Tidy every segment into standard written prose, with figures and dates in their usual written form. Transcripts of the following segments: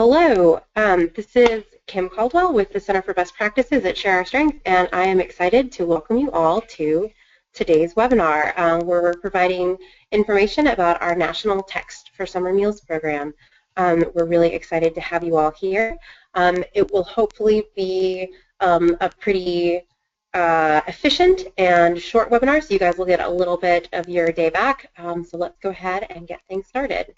Hello, this is Kim Caldwell with the Center for Best Practices at Share Our Strength, and I am excited to welcome you all to today's webinar. We're providing information about our National Text for Summer Meals program. We're really excited to have you all here. It will hopefully be a pretty efficient and short webinar, so you guys will get a little bit of your day back. So let's go ahead and get things started.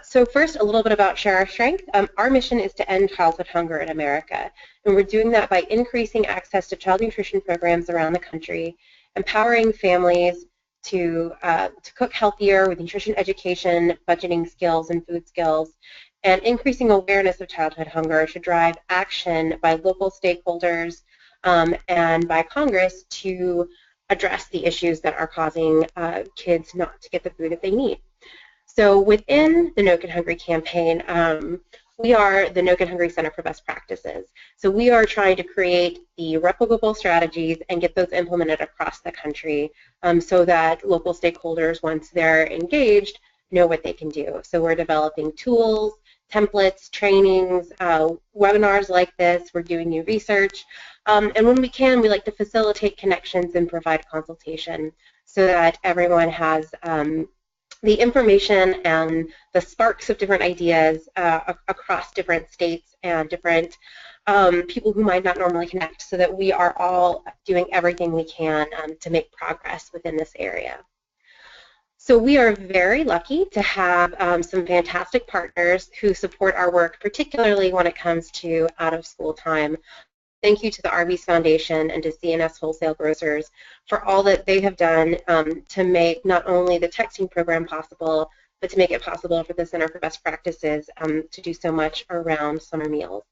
So first, a little bit about Share Our Strength. Our mission is to end childhood hunger in America, and we're doing that by increasing access to child nutrition programs around the country, empowering families to cook healthier with nutrition education, budgeting skills, and food skills, and increasing awareness of childhood hunger should drive action by local stakeholders and by Congress to address the issues that are causing kids not to get the food that they need. So within the No Kid Hungry campaign, we are the No Kid Hungry Center for Best Practices. So we are trying to create the replicable strategies and get those implemented across the country so that local stakeholders, once they're engaged, know what they can do. So we're developing tools, templates, trainings, webinars like this. We're doing new research. And when we can, we like to facilitate connections and provide consultation so that everyone has the information and the sparks of different ideas across different states and different people who might not normally connect, so that we are all doing everything we can to make progress within this area. So we are very lucky to have some fantastic partners who support our work, particularly when it comes to out-of-school time. Thank you to the Arby's Foundation and to CNS Wholesale Grocers for all that they have done to make not only the texting program possible, but to make it possible for the Center for Best Practices to do so much around summer meals.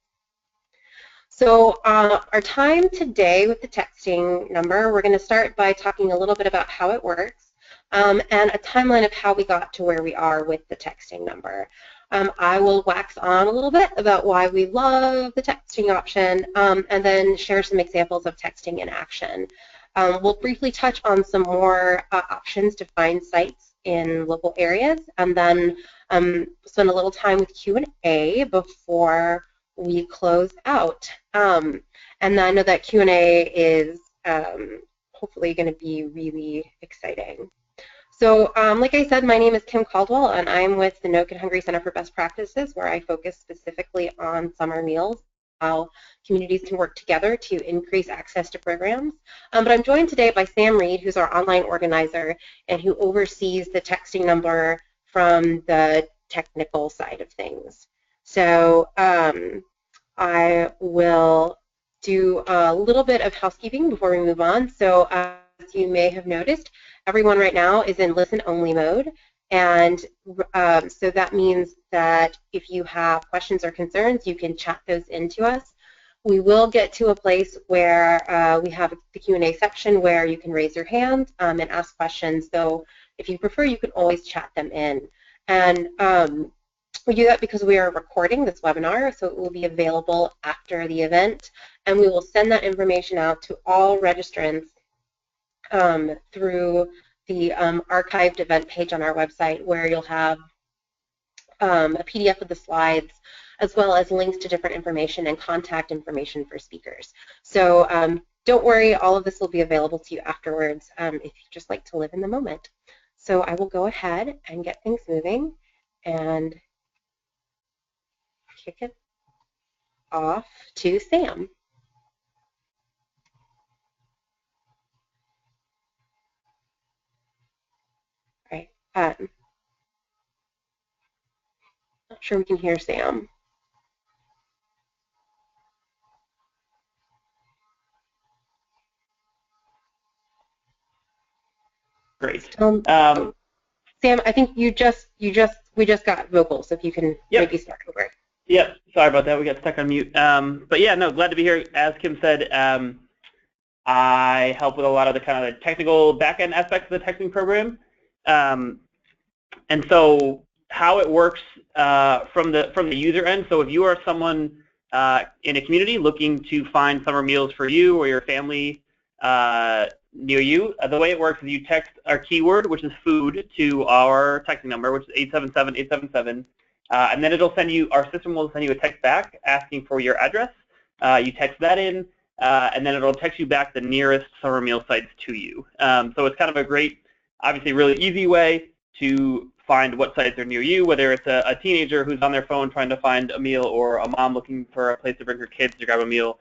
So our time today with the texting number, we're going to start by talking a little bit about how it works and a timeline of how we got to where we are with the texting number. I will wax on a little bit about why we love the texting option and then share some examples of texting in action. We'll briefly touch on some more options to find sites in local areas, and then spend a little time with Q&A before we close out. And I know that Q&A is hopefully going to be really exciting. So like I said, my name is Kim Caldwell, and I'm with the No Kid Hungry Center for Best Practices, where I focus specifically on summer meals, how communities can work together to increase access to programs. But I'm joined today by Sam Reed, who's our online organizer and who oversees the texting number from the technical side of things. So I will do a little bit of housekeeping before we move on. So as you may have noticed, everyone right now is in listen-only mode, and so that means that if you have questions or concerns, you can chat those into us. We will get to a place where we have the Q&A section where you can raise your hand and ask questions, so if you prefer, you can always chat them in. And we do that because we are recording this webinar, so it will be available after the event, and we will send that information out to all registrants through the archived event page on our website, where you'll have a PDF of the slides, as well as links to different information and contact information for speakers. So don't worry, all of this will be available to you afterwards if you just like to live in the moment. So I will go ahead and get things moving and kick it off to Sam. Not sure we can hear Sam. Great. Sam, I think we just got vocals, so if you can maybe start over. Yep, sorry about that. We got stuck on mute. But yeah, no, glad to be here. As Kim said, I help with a lot of the kind of the technical back-end aspects of the texting program. And so how it works from the user end, so if you are someone in a community looking to find summer meals for you or your family near you, the way it works is you text our keyword, which is food, to our texting number, which is 877-877, And then it'll send you, our system will send you a text back asking for your address. You text that in, and then it'll text you back the nearest summer meal sites to you. So it's kind of a great, obviously really easy way to find what sites are near you, whether it's a teenager who's on their phone trying to find a meal or a mom looking for a place to bring her kids to grab a meal.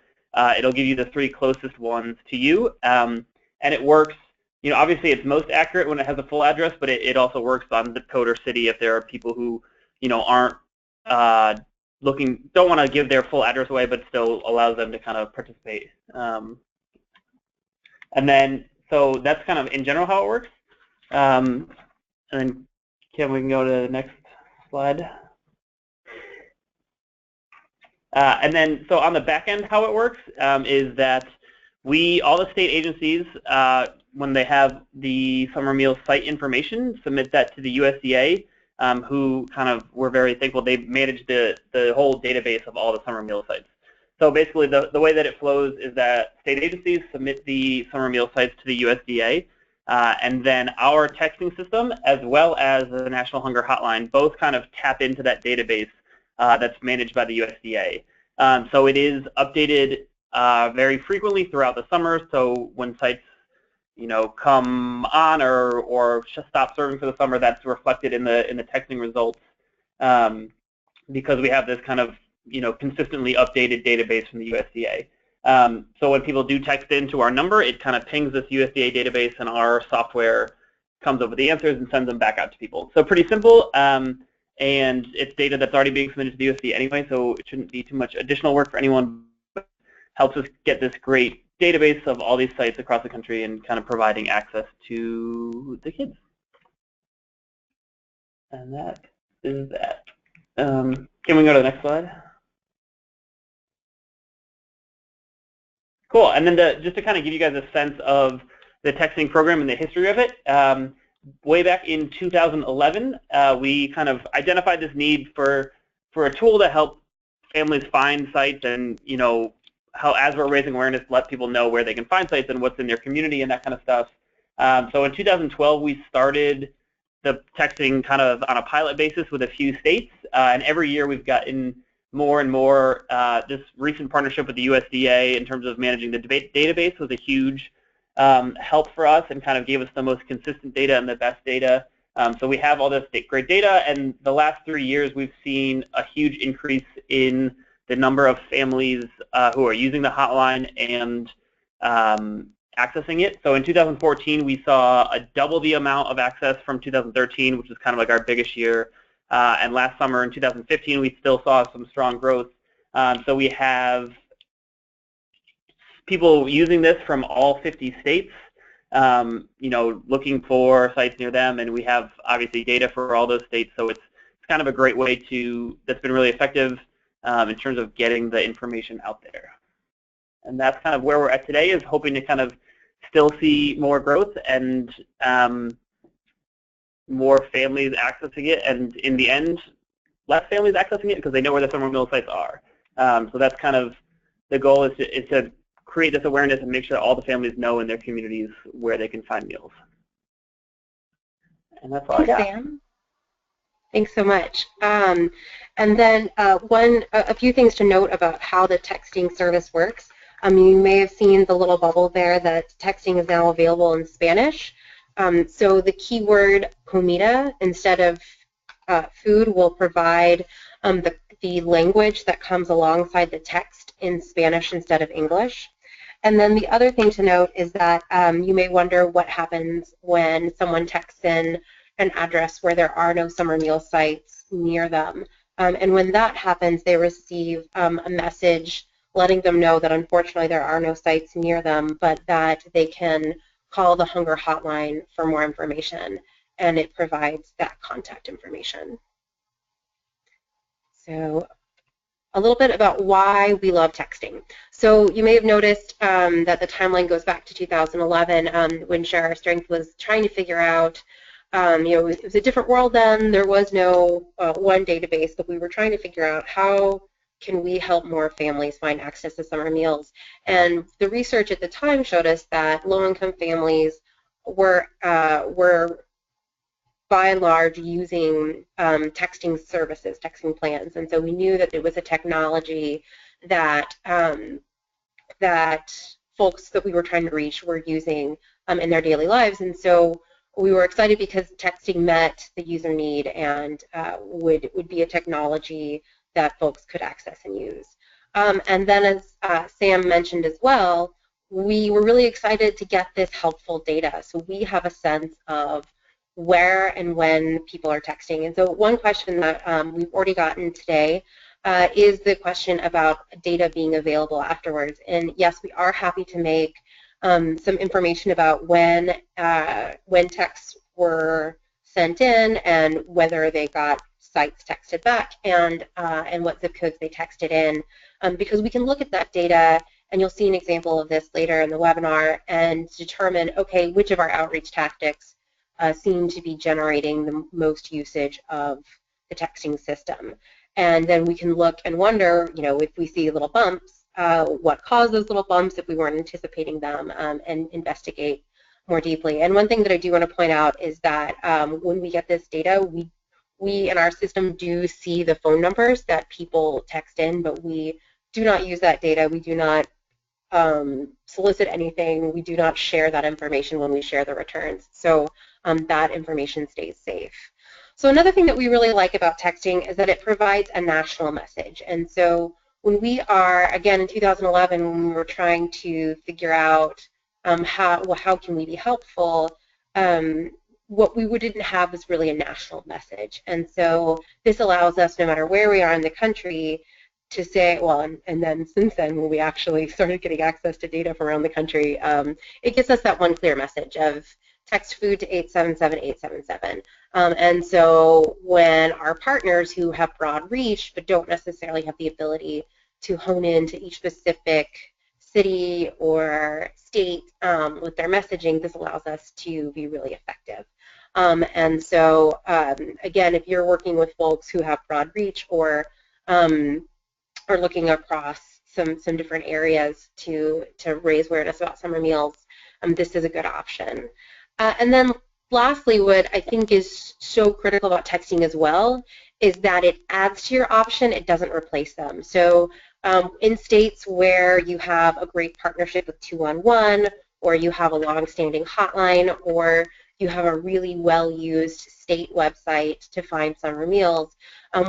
It'll give you the 3 closest ones to you, and it works. You know, obviously it's most accurate when it has a full address, but it also works on zip code or city if there are people who, you know, aren't don't want to give their full address away, but still allows them to kind of participate. And then, so that's kind of in general how it works. And then, Kim, we can go to the next slide. And then, so on the back end, how it works is that all the state agencies, when they have the summer meal site information, submit that to the USDA, who kind of, we're very thankful, they manage the whole database of all the summer meal sites. So basically, the way that it flows is that state agencies submit the summer meal sites to the USDA, and then our texting system, as well as the National Hunger Hotline, both kind of tap into that database that's managed by the USDA. So it is updated very frequently throughout the summer. So when sites, you know, come on or just stop serving for the summer, that's reflected in the texting results, because we have this kind of, you know, consistently updated database from the USDA. So when people do text into our number, it kind of pings this USDA database, and our software comes up with the answers and sends them back out to people. So pretty simple, and it's data that's already being submitted to the USDA anyway, so it shouldn't be too much additional work for anyone. But helps us get this great database of all these sites across the country and kind of providing access to the kids. And that is that. Can we go to the next slide? Cool. And then just to kind of give you guys a sense of the texting program and the history of it, way back in 2011, we kind of identified this need for a tool to help families find sites and, you know, how, as we're raising awareness, let people know where they can find sites and what's in their community and that kind of stuff. So in 2012, we started the texting kind of on a pilot basis with a few states, and every year we've gotten more and more. This recent partnership with the USDA in terms of managing the database was a huge help for us and kind of gave us the most consistent data and the best data. So we have all this great data, and the last 3 years we've seen a huge increase in the number of families who are using the hotline and accessing it. So in 2014, we saw a double the amount of access from 2013, which was kind of like our biggest year. And last summer in 2015, we still saw some strong growth. So we have people using this from all 50 states, you know, looking for sites near them, and we have obviously data for all those states. So it's kind of a great way that's been really effective in terms of getting the information out there. And that's kind of where we're at today, is hoping to kind of still see more growth and more families accessing it, and in the end, less families accessing it because they know where the summer meal sites are. So that's kind of the goal, is to create this awareness and make sure all the families know in their communities where they can find meals. And that's all I got. Sam. Thanks so much. And then a few things to note about how the texting service works. You may have seen the little bubble there that texting is now available in Spanish. So the keyword comida instead of food will provide the language that comes alongside the text in Spanish instead of English. And then the other thing to note is that you may wonder what happens when someone texts in an address where there are no summer meal sites near them. And when that happens, they receive a message letting them know that unfortunately there are no sites near them, but that they can call the Hunger Hotline for more information, and it provides that contact information. So a little bit about why we love texting. So you may have noticed that the timeline goes back to 2011 when Share Our Strength was trying to figure out, you know, it was a different world then. There was no one database, but we were trying to figure out how can we help more families find access to summer meals. And the research at the time showed us that low-income families were by and large using texting services, texting plans, and so we knew that it was a technology that that folks that we were trying to reach were using in their daily lives, and so we were excited because texting met the user need and would be a technology that folks could access and use. And then, as Sam mentioned as well, we were really excited to get this helpful data. So we have a sense of where and when people are texting. And so one question that we've already gotten today is the question about data being available afterwards. And yes, we are happy to make some information about when texts were sent in and whether they got sites texted back and what zip codes they texted in, because we can look at that data, and you'll see an example of this later in the webinar, and determine, okay, which of our outreach tactics seem to be generating the most usage of the texting system. And then we can look and wonder, you know, if we see little bumps, what caused those little bumps if we weren't anticipating them, and investigate more deeply. And one thing that I do want to point out is that when we get this data, we in our system do see the phone numbers that people text in, but we do not use that data. We do not solicit anything. We do not share that information when we share the returns. So that information stays safe. So another thing that we really like about texting is that it provides a national message. And so when we are, again, in 2011, when we were trying to figure out how can we be helpful, what we didn't have was really a national message. And so this allows us, no matter where we are in the country, to say, well, and then since then, when we actually started getting access to data from around the country, it gives us that one clear message of text food to 877-877. And so when our partners who have broad reach but don't necessarily have the ability to hone in to each specific city or state with their messaging, this allows us to be really effective. And so, again, if you're working with folks who have broad reach or looking across some different areas to raise awareness about summer meals, this is a good option. And then lastly, what I think is so critical about texting as well is that it adds to your option, it doesn't replace them. So in states where you have a great partnership with 211, or you have a long-standing hotline, or you have a really well-used state website to find summer meals,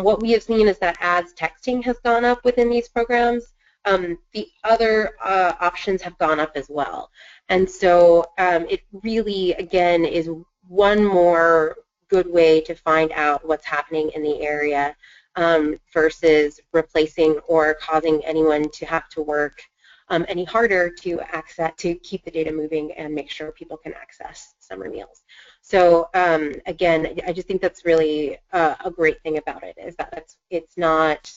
what we have seen is that as texting has gone up within these programs, the other options have gone up as well. And so it really, again, is one more good way to find out what's happening in the area versus replacing or causing anyone to have to work any harder to keep the data moving and make sure people can access summer meals. So again, I just think that's really a great thing about it, is that it's not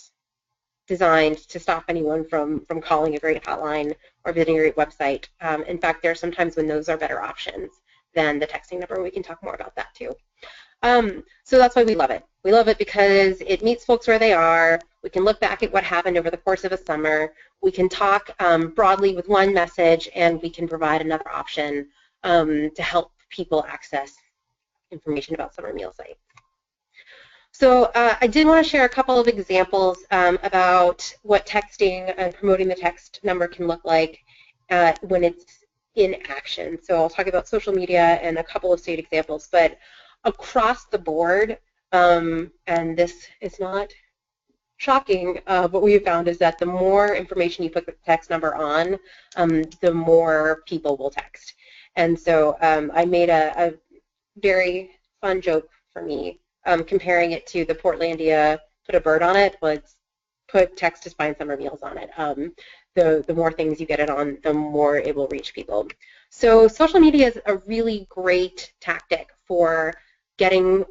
designed to stop anyone from calling a great hotline or visiting a great website. In fact, there are some times when those are better options than the texting number. We can talk more about that too. So that's why we love it. We love it because it meets folks where they are. We can look back at what happened over the course of a summer. We can talk broadly with one message, and we can provide another option to help people access information about summer meal sites. So I did want to share a couple of examples about what texting and promoting the text number can look like when it's in action. So I'll talk about social media and a couple of state examples, but across the board, and this is not shocking, what we have found is that the more information you put the text number on, the more people will text. And so I made a very fun joke for me, comparing it to the Portlandia put a bird on it, was put text to find summer meals on it. The more things you get it on, the more it will reach people. So social media is a really great tactic for getting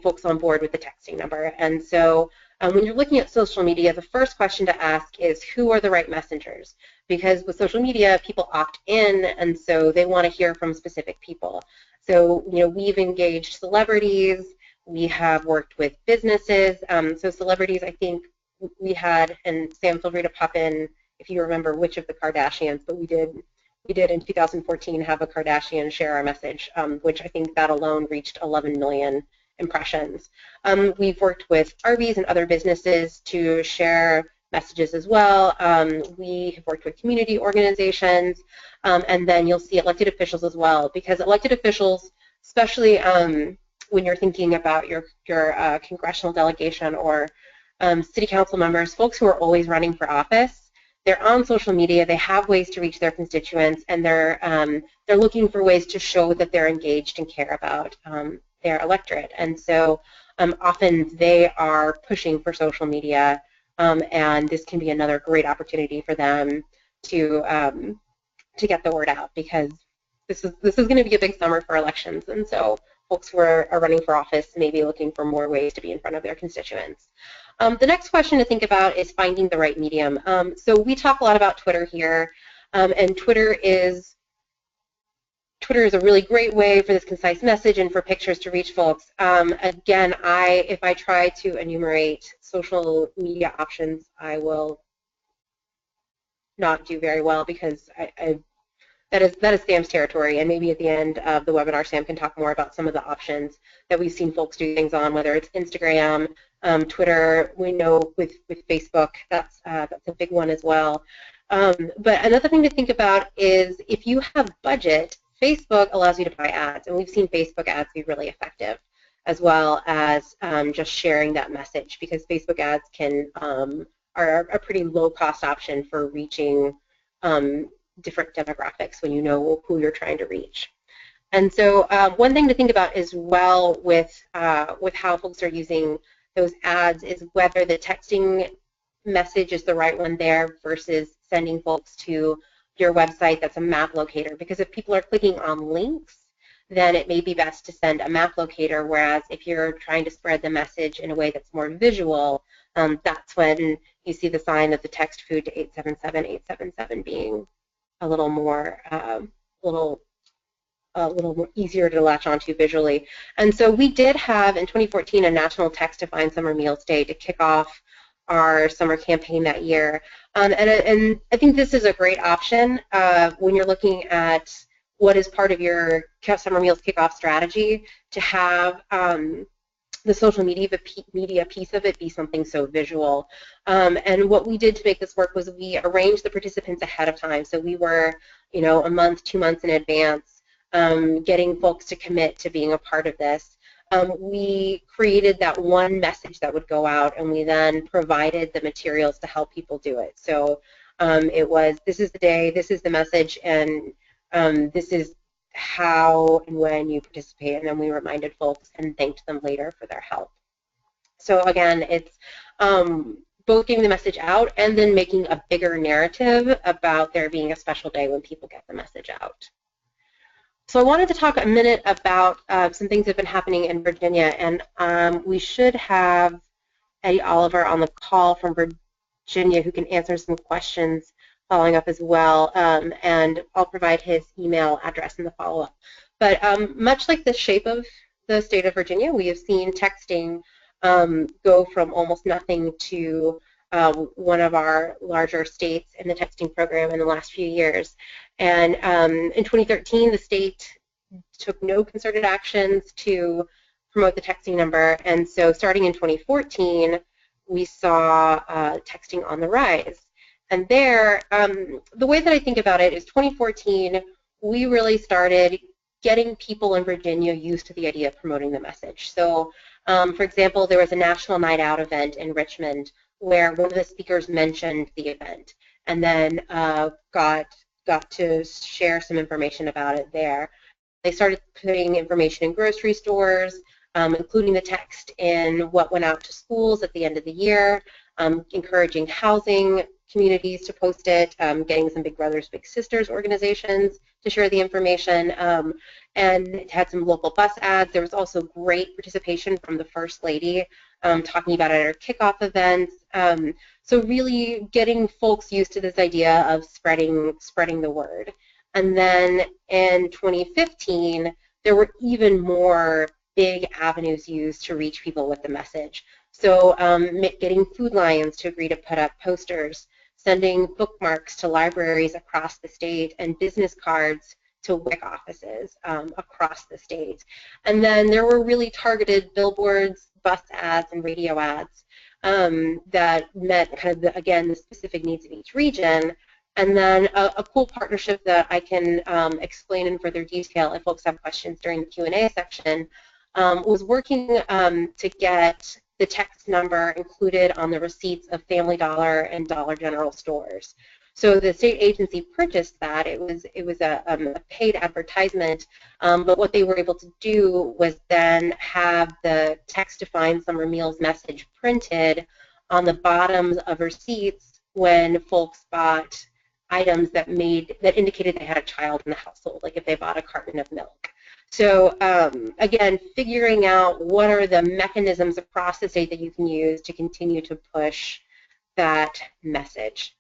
folks on board with the texting number. And so when you're looking at social media, the first question to ask is, who are the right messengers? Because with social media, people opt in, and so they want to hear from specific people. So, you know, we've engaged celebrities, we have worked with businesses. So celebrities, I think we had, and Sam, feel free to pop in if you remember which of the Kardashians, but we did we did in 2014 have a Kardashian share our message, which I think that alone reached 11 million impressions. We've worked with Arby's and other businesses to share messages as well. We have worked with community organizations, and then you'll see elected officials as well, because elected officials, especially when you're thinking about your congressional delegation or city council members, folks who are always running for office, they're on social media, they have ways to reach their constituents, and they're looking for ways to show that they're engaged and care about their electorate. And so often they are pushing for social media, and this can be another great opportunity for them to get the word out, because this is going to be a big summer for elections, and so folks who are running for office may be looking for more ways to be in front of their constituents. The next question to think about is finding the right medium. So we talk a lot about Twitter here, and Twitter is a really great way for this concise message and for pictures to reach folks. Again, if I try to enumerate social media options, I will not do very well, because that is Sam's territory, and maybe at the end of the webinar, Sam can talk more about some of the options that we've seen folks do things on, whether it's Instagram, Twitter. We know with Facebook, that's a big one as well. But another thing to think about is if you have budget, Facebook allows you to buy ads, and we've seen Facebook ads be really effective, as well as just sharing that message, because Facebook ads are a pretty low-cost option for reaching different demographics when you know who you're trying to reach. And so one thing to think about as well with how folks are using those ads is whether the texting message is the right one there versus sending folks to your website that's a map locator. Because if people are clicking on links, then it may be best to send a map locator, whereas if you're trying to spread the message in a way that's more visual, that's when you see the sign of the text food to 877-877 being a little more easier to latch onto visually. And so we did have in 2014 a National Text to Find Summer Meals Day to kick off our summer campaign that year. And I think this is a great option when you're looking at what is part of your summer meals kickoff strategy, to have the social media piece of it be something so visual. And what we did to make this work was we arranged the participants ahead of time. So we were, a month, 2 months in advance, getting folks to commit to being a part of this. We created that one message that would go out, and we then provided the materials to help people do it. So it was, this is the day, this is the message, and this is how and when you participate, and then we reminded folks and thanked them later for their help. So again, it's both getting the message out and then making a bigger narrative about there being a special day when people get the message out. So I wanted to talk a minute about some things that have been happening in Virginia, and we should have Eddie Oliver on the call from Virginia who can answer some questions following up as well, and I'll provide his email address in the follow-up. But much like the shape of the state of Virginia, we have seen texting go from almost nothing to one of our larger states in the texting program in the last few years. And in 2013, the state took no concerted actions to promote the texting number, and so starting in 2014, we saw texting on the rise. And there, the way that I think about it is 2014, we really started getting people in Virginia used to the idea of promoting the message. So, for example, there was a National Night Out event in Richmond where one of the speakers mentioned the event and then got to share some information about it there. They started putting information in grocery stores, including the text in what went out to schools at the end of the year, encouraging housing communities to post it, getting some Big Brothers Big Sisters organizations to share the information, and it had some local bus ads. There was also great participation from the First Lady talking about it at our kickoff events. So really getting folks used to this idea of spreading the word. And then in 2015, there were even more big avenues used to reach people with the message. So getting Food Lions to agree to put up posters, sending bookmarks to libraries across the state, and business cards to WIC offices across the state. And then there were really targeted billboards, bus ads, and radio ads that met kind of, again, the specific needs of each region. And then a cool partnership that I can explain in further detail if folks have questions during the Q&A section was working to get the text number included on the receipts of Family Dollar and Dollar General stores. So the state agency purchased that. It was a paid advertisement, but what they were able to do was then have the text to find summer meals message printed on the bottoms of receipts when folks bought items that indicated they had a child in the household, like if they bought a carton of milk. So again, figuring out what are the mechanisms across the state that you can use to continue to push that message.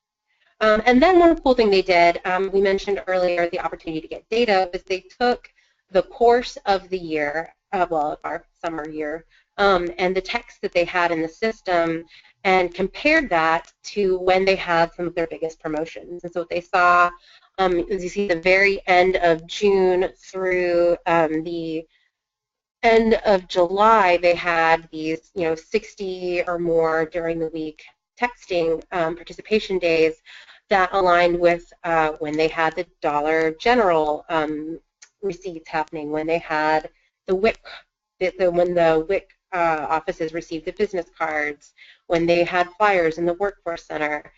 And then one cool thing they did, we mentioned earlier the opportunity to get data, was they took the course of the year, well, our summer year, and the text that they had in the system and compared that to when they had some of their biggest promotions. And so what they saw, as you see, the very end of June through the end of July, they had these, 60 or more during the week texting participation days that aligned with when they had the Dollar General receipts happening, when they had the WIC, when the WIC offices received the business cards, when they had flyers in the workforce center,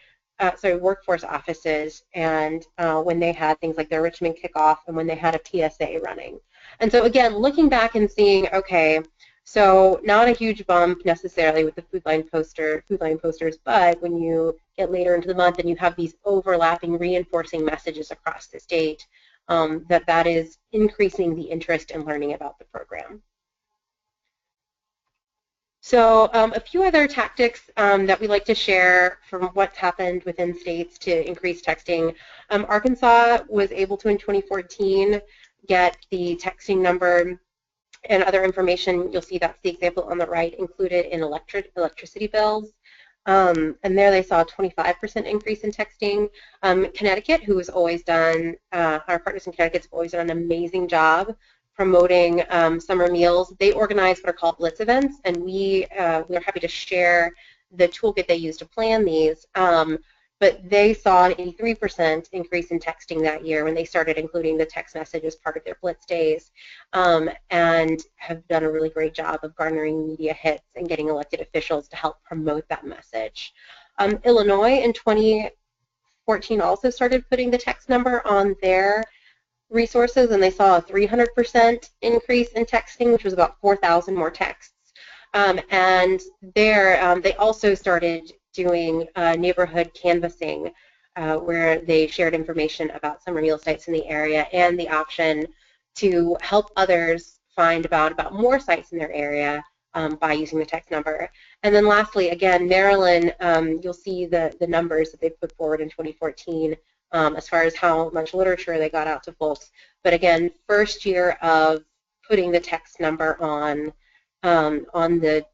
workforce offices, and when they had things like their Richmond kickoff and when they had a PSA running. And so again, looking back and seeing, okay, so not a huge bump necessarily with the food line posters, but when you get later into the month and you have these overlapping reinforcing messages across the state, that is increasing the interest in learning about the program. So a few other tactics that we like to share from what's happened within states to increase texting. Arkansas was able to, in 2014, get the texting number and other information. You'll see that's the example on the right included in electricity bills. And there they saw a 25% increase in texting. Connecticut, who has always done, our partners in Connecticut have always done an amazing job promoting summer meals. They organize what are called Blitz events, and we're happy to share the toolkit they use to plan these. But they saw an 83% increase in texting that year when they started including the text message as part of their Blitz days, and have done a really great job of garnering media hits and getting elected officials to help promote that message. Illinois in 2014 also started putting the text number on their resources, and they saw a 300% increase in texting, which was about 4,000 more texts. And there, they also started doing neighborhood canvassing, where they shared information about summer meal sites in the area and the option to help others find about more sites in their area by using the text number. And then lastly, again, Maryland, you'll see the numbers that they put forward in 2014 as far as how much literature they got out to folks. But again, first year of putting the text number on the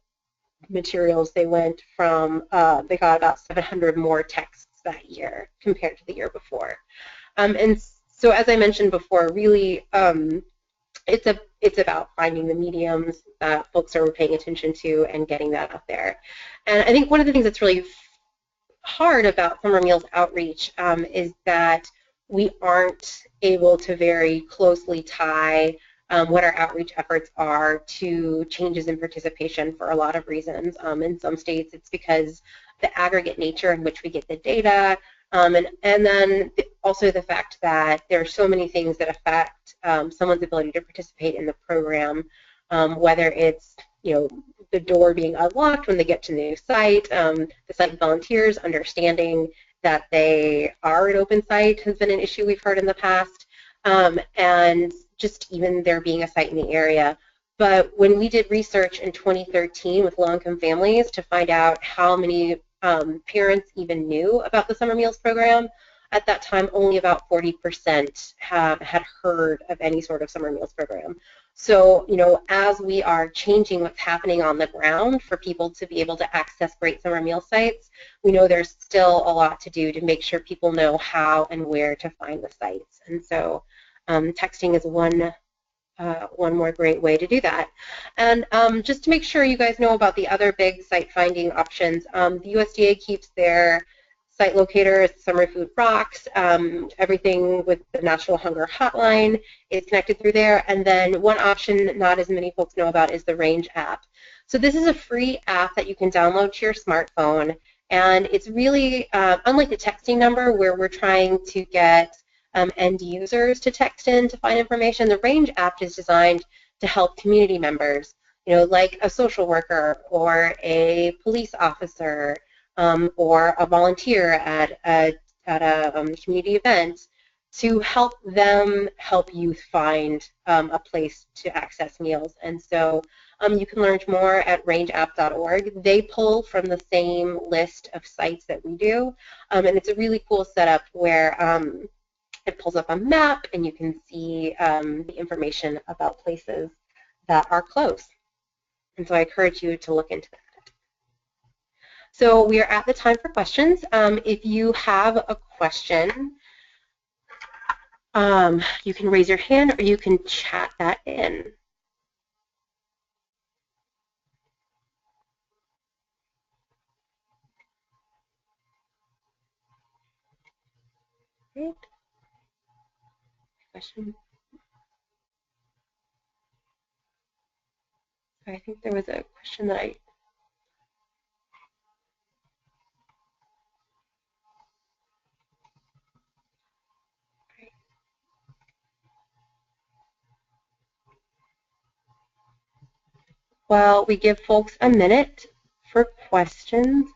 materials, they went from, they got about 700 more texts that year compared to the year before. And so as I mentioned before, really it's about finding the mediums that folks are paying attention to and getting that out there. And I think one of the things that's really hard about Summer Meals outreach is that we aren't able to very closely tie what our outreach efforts are to changes in participation for a lot of reasons. In some states, it's because the aggregate nature in which we get the data, and then also the fact that there are so many things that affect someone's ability to participate in the program, whether it's the door being unlocked when they get to the new site, the site volunteers understanding that they are an open site has been an issue we've heard in the past, and just even there being a site in the area. But when we did research in 2013 with low-income families to find out how many parents even knew about the Summer Meals program, at that time only about 40% had heard of any sort of Summer Meals program. So, as we are changing what's happening on the ground for people to be able to access great summer meal sites, we know there's still a lot to do to make sure people know how and where to find the sites. And so texting is one more great way to do that. And just to make sure you guys know about the other big site finding options, the USDA keeps their site locator, Summer Food Rocks, everything with the National Hunger Hotline is connected through there. And then one option not as many folks know about is the Range app. So this is a free app that you can download to your smartphone. And it's really, unlike the texting number where we're trying to get end users to text in to find information, the Range app is designed to help community members, like a social worker or a police officer, or a volunteer at a community event, to help them help youth find a place to access meals. And so you can learn more at rangeapp.org. They pull from the same list of sites that we do, and it's a really cool setup where it pulls up a map and you can see the information about places that are close. And so I encourage you to look into that. So we are at the time for questions. If you have a question, you can raise your hand or you can chat that in. Great. Question. I think there was a question that I... Well, we give folks a minute for questions.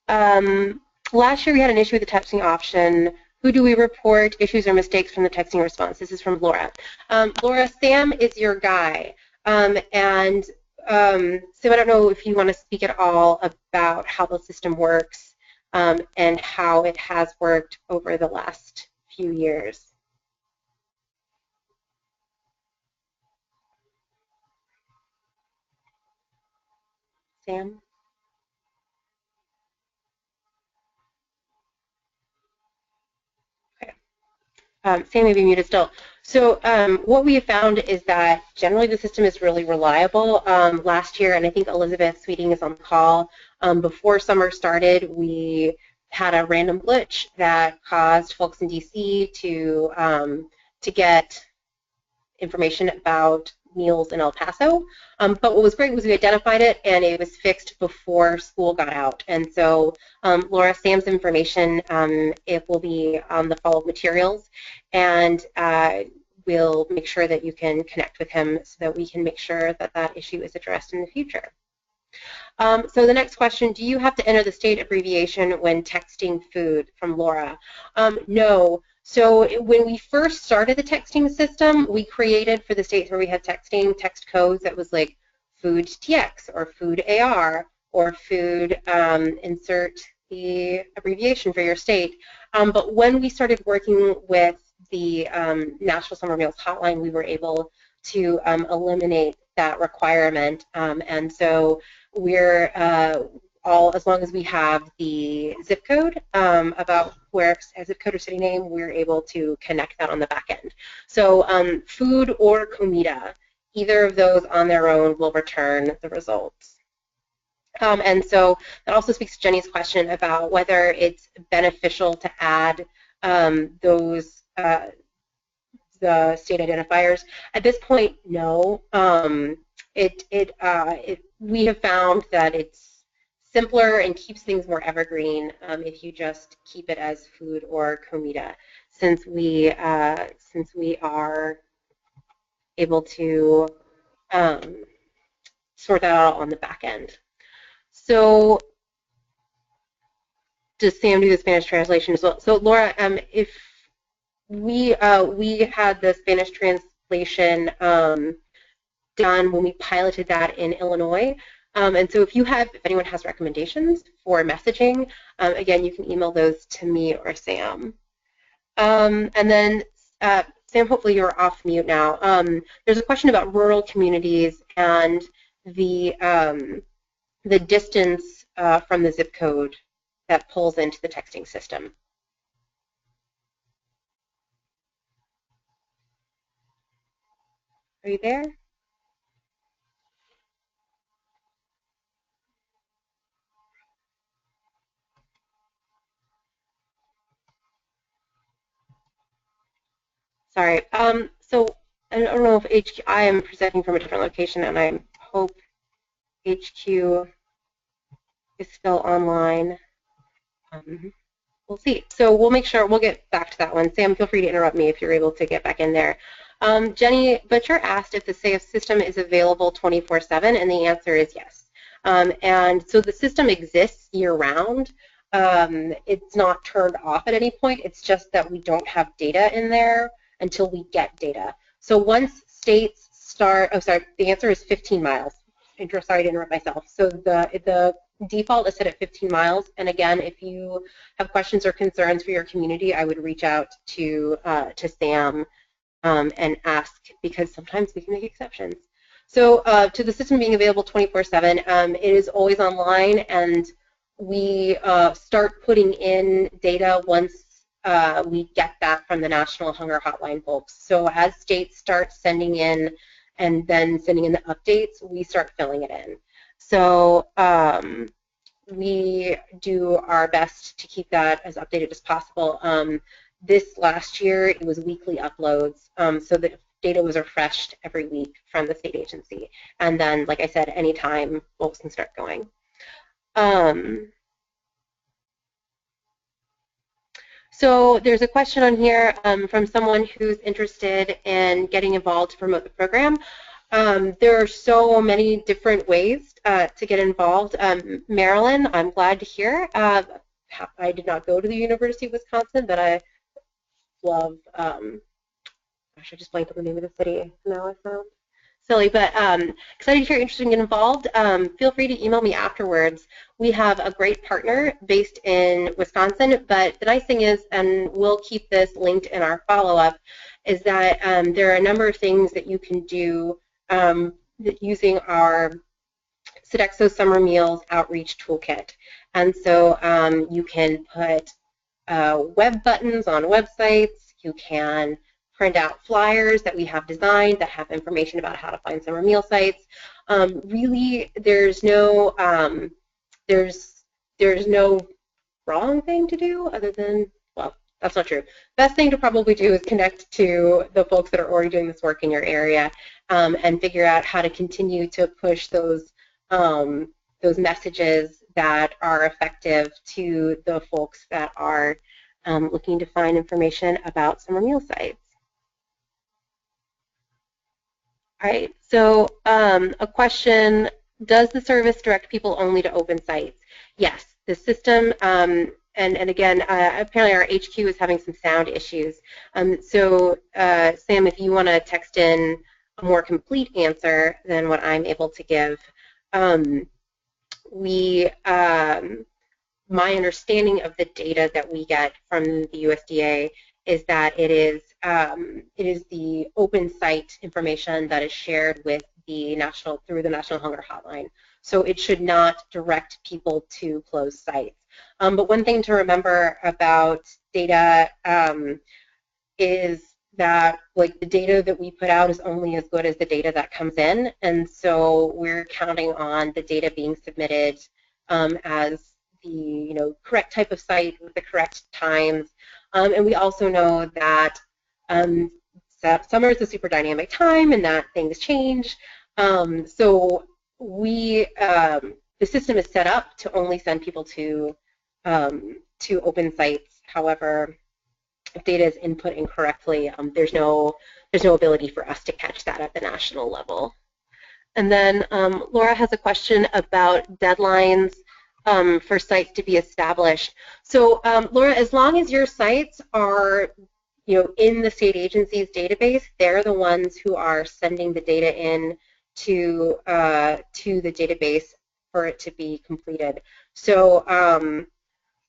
Last year we had an issue with the texting option. Who do we report issues or mistakes from the texting response? This is from Laura. Laura, Sam is your guy. Sam, I don't know if you want to speak at all about how the system works and how it has worked over the last few years. Sam? Okay. Sam may be muted still. So what we have found is that generally the system is really reliable. Last year, and I think Elizabeth Sweeting is on the call, before summer started, we had a random glitch that caused folks in DC to get information about meals in El Paso. But what was great was we identified it and it was fixed before school got out. And so Laura, Sam's information, it will be on the follow-up materials, and we'll make sure that you can connect with him so that we can make sure that that issue is addressed in the future. So the next question, do you have to enter the state abbreviation when texting food? From Laura. No. So when we first started the texting system, we created for the states where we had texting text codes that was like food TX or food AR or food, insert the abbreviation for your state. But when we started working with the National Summer Meals Hotline, we were able to eliminate that requirement. And so we're as long as we have the zip code about where a zip code or city name, we're able to connect that on the back end. So food or comida, either of those on their own will return the results. And so that also speaks to Jenny's question about whether it's beneficial to add those the state identifiers. At this point, no. We have found that it's simpler and keeps things more evergreen if you just keep it as food or comida, since we are able to sort that out on the back end. So does Sam do the Spanish translation as well? So Laura, if we had the Spanish translation done when we piloted that in Illinois. And so if anyone has recommendations for messaging, again, you can email those to me or Sam. And then Sam, hopefully you're off mute now. There's a question about rural communities and the distance from the zip code that pulls into the texting system. Are you there? Sorry. So I don't know if HQ, I am presenting from a different location, and I hope HQ is still online. We'll see. So we'll make sure, we'll get back to that one. Sam, feel free to interrupt me if you're able to get back in there. Jenny Butcher asked if the SAFE system is available 24/7, and the answer is yes. And so the system exists year-round. It's not turned off at any point. It's just that we don't have data in there until we get data. So once states start, oh, sorry, the answer is 15 miles. Sorry to interrupt myself. So the default is set at 15 miles. And again, if you have questions or concerns for your community, I would reach out to Sam and ask, because sometimes we can make exceptions. So to the system being available 24/7, it is always online, and we start putting in data once we get that from the National Hunger Hotline folks. So as states start sending in and then sending in the updates, we start filling it in. So we do our best to keep that as updated as possible. This last year, it was weekly uploads, so the data was refreshed every week from the state agency. And then, like I said, anytime folks can start going. So there's a question on here from someone who's interested in getting involved to promote the program. There are so many different ways to get involved. Marilyn, I'm glad to hear. I did not go to the University of Wisconsin, but I love, gosh, I just blanked on the name of the city. Now I found silly, but excited to hear you're interested in getting involved. Feel free to email me afterwards. We have a great partner based in Wisconsin, but the nice thing is, and we'll keep this linked in our follow-up, is that there are a number of things that you can do using our Sodexo Summer Meals Outreach Toolkit. And so you can put web buttons on websites, you can print out flyers that we have designed that have information about how to find summer meal sites. Really, there's no wrong thing to do other than, well, that's not true. Best thing to probably do is connect to the folks that are already doing this work in your area and figure out how to continue to push those messages that are effective to the folks that are looking to find information about summer meal sites. All right, so a question, does the service direct people only to open sites? Yes, the system, and again, apparently our HQ is having some sound issues. So Sam, if you want to text in a more complete answer than what I'm able to give, my understanding of the data that we get from the USDA is that it is the open site information that is shared with the through the National Hunger Hotline. So it should not direct people to closed sites. But one thing to remember about data is that, like, the data that we put out is only as good as the data that comes in, and so we're counting on the data being submitted as the correct type of site with the correct times. And we also know that summer is a super dynamic time and that things change. So the system is set up to only send people to open sites. However, if data is input incorrectly, there's no ability for us to catch that at the national level. And then Laura has a question about deadlines for sites to be established. So Laura, as long as your sites are in the state agency's database, they're the ones who are sending the data in to the database for it to be completed. So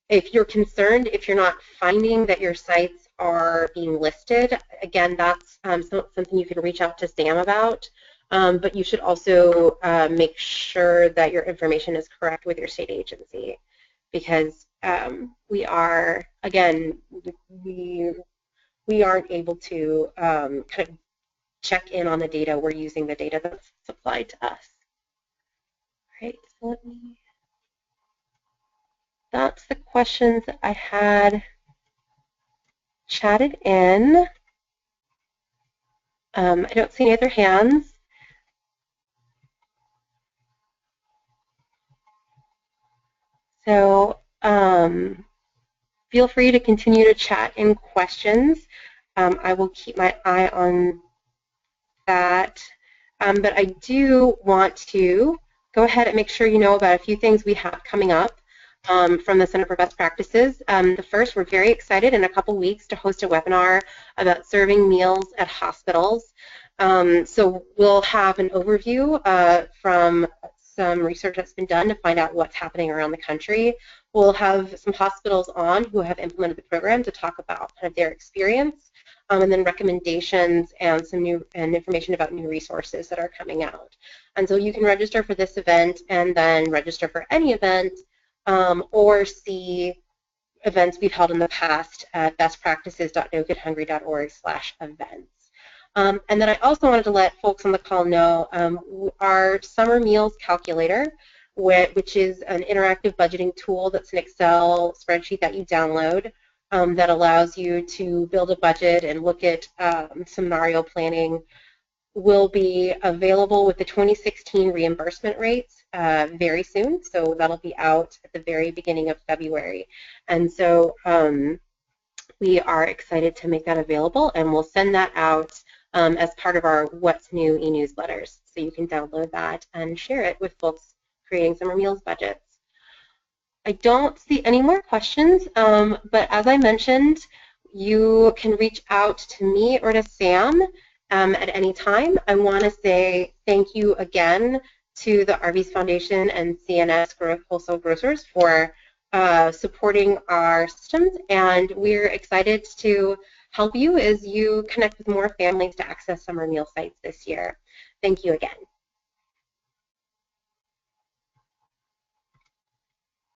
if you're concerned, if you're not finding that your sites are being listed. Again, that's something you can reach out to Sam about, but you should also make sure that your information is correct with your state agency, because we are, again, we aren't able to kind of check in on the data. We're using the data that's supplied to us. All right, so let me, that's the questions that I had chatted in. I don't see any other hands. So feel free to continue to chat in questions. I will keep my eye on that. But I do want to go ahead and make sure you know about a few things we have coming up from the Center for Best Practices. The first, we're very excited in a couple weeks to host a webinar about serving meals at hospitals. So we'll have an overview from some research that's been done to find out what's happening around the country. We'll have some hospitals on who have implemented the program to talk about kind of their experience, and then recommendations and some new information about new resources that are coming out. And so you can register for this event and then register for any event, or see events we've held in the past at bestpractices.nogoodhungry.org/events. And then I also wanted to let folks on the call know our Summer Meals Calculator, which is an interactive budgeting tool that's an Excel spreadsheet that you download that allows you to build a budget and look at scenario planning, will be available with the 2016 reimbursement rates very soon. So that'll be out at the very beginning of February. And so we are excited to make that available, and we'll send that out as part of our What's New e-newsletters. So you can download that and share it with folks creating summer meals budgets. I don't see any more questions, but as I mentioned, you can reach out to me or to Sam at any time. I want to say thank you again to the Arby's Foundation and CNS Wholesale Grocers for supporting our systems, and we're excited to help you as you connect with more families to access summer meal sites this year. Thank you again.